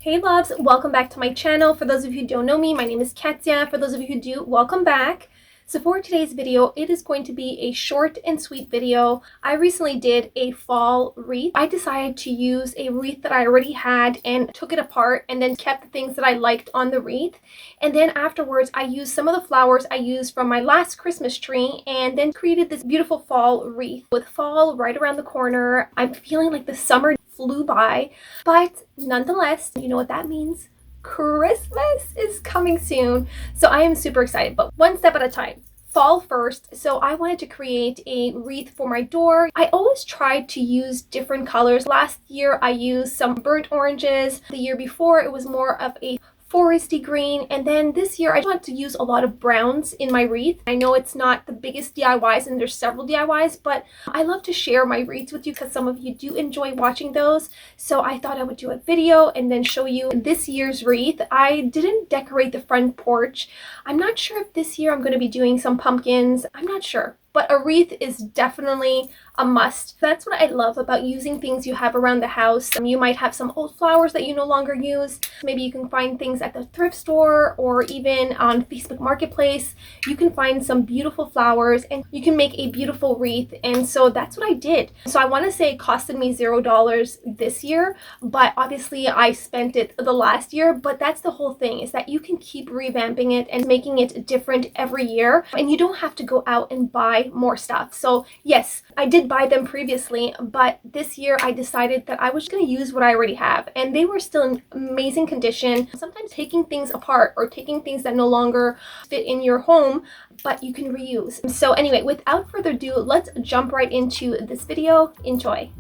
Hey loves, welcome back to my channel. For those of you who don't know me, my name is Katya. For those of you who do, welcome back. So for today's video, it is going to be a short and sweet video. I recently did a fall wreath. I decided to use a wreath that I already had and took it apart and then kept the things that I liked on the wreath. And then afterwards, I used some of the flowers I used from my last Christmas tree and then created this beautiful fall wreath. With fall right around the corner, I'm feeling like the summer flew by, but nonetheless, you know what that means? Christmas is coming soon. So I am super excited, but one step at a time. Fall first. So I wanted to create a wreath for my door. I always tried to use different colors. Last year I used some burnt oranges. The year before it was more of a foresty green, and then this year I want to use a lot of browns in my wreath. I know it's not the biggest DIYs and there's several DIYs, but I love to share my wreaths with you because some of you do enjoy watching those. So I thought I would do a video and then show you this year's wreath. I didn't decorate the front porch. I'm not sure if this year I'm going to be doing some pumpkins. I'm not sure. But a wreath is definitely a must. That's what I love about using things you have around the house. You might have some old flowers that you no longer use. Maybe you can find things at the thrift store or even on Facebook Marketplace. You can find some beautiful flowers and you can make a beautiful wreath. And so that's what I did. So I want to say it costed me $0 this year, but obviously I spent it the last year. But that's the whole thing, is that you can keep revamping it and making it different every year. And you don't have to go out and buy more stuff. So yes, I did buy them previously, but this year I decided that I was going to use what I already have, and they were still in amazing condition. Sometimes taking things apart or taking things that no longer fit in your home, but you can reuse. So anyway, without further ado, let's jump right into this video. Enjoy.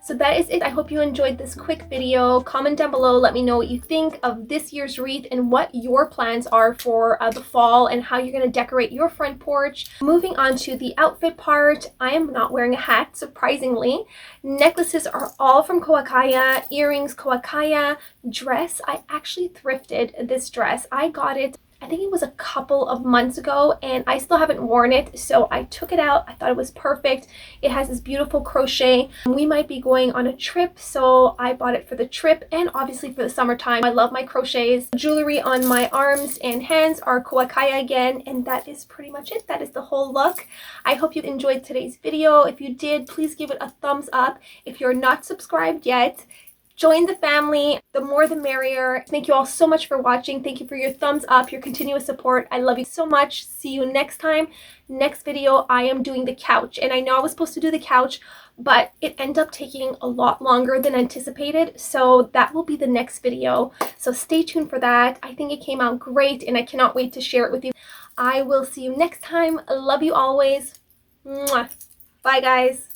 So that is it. I hope you enjoyed this quick video. Comment down below. Let me know what you think of this year's wreath and what your plans are for the fall and how you're going to decorate your front porch. Moving on to the outfit part, I am not wearing a hat, surprisingly. Necklaces are all from Kawakaya, earrings Kawakaya, dress. I actually thrifted this dress. I got it, I think it was a couple of months ago, and I still haven't worn it, so I took it out. I thought it was perfect. It has this beautiful crochet. We might be going on a trip, so I bought it for the trip and obviously for the summertime. I love my crochets. Jewelry on my arms and hands are Kawakaya again, and that is pretty much it. That is the whole look. I hope you enjoyed today's video. If you did, please give it a thumbs up. If you're not subscribed yet, Join the family. The more the merrier. Thank you all so much for watching. Thank you for your thumbs up, your continuous support. I love you so much. See you next time. Next video, I am doing the couch. And I know I was supposed to do the couch, but it ended up taking a lot longer than anticipated. So that will be the next video. So stay tuned for that. I think it came out great and I cannot wait to share it with you. I will see you next time. I love you always. Mwah. Bye, guys.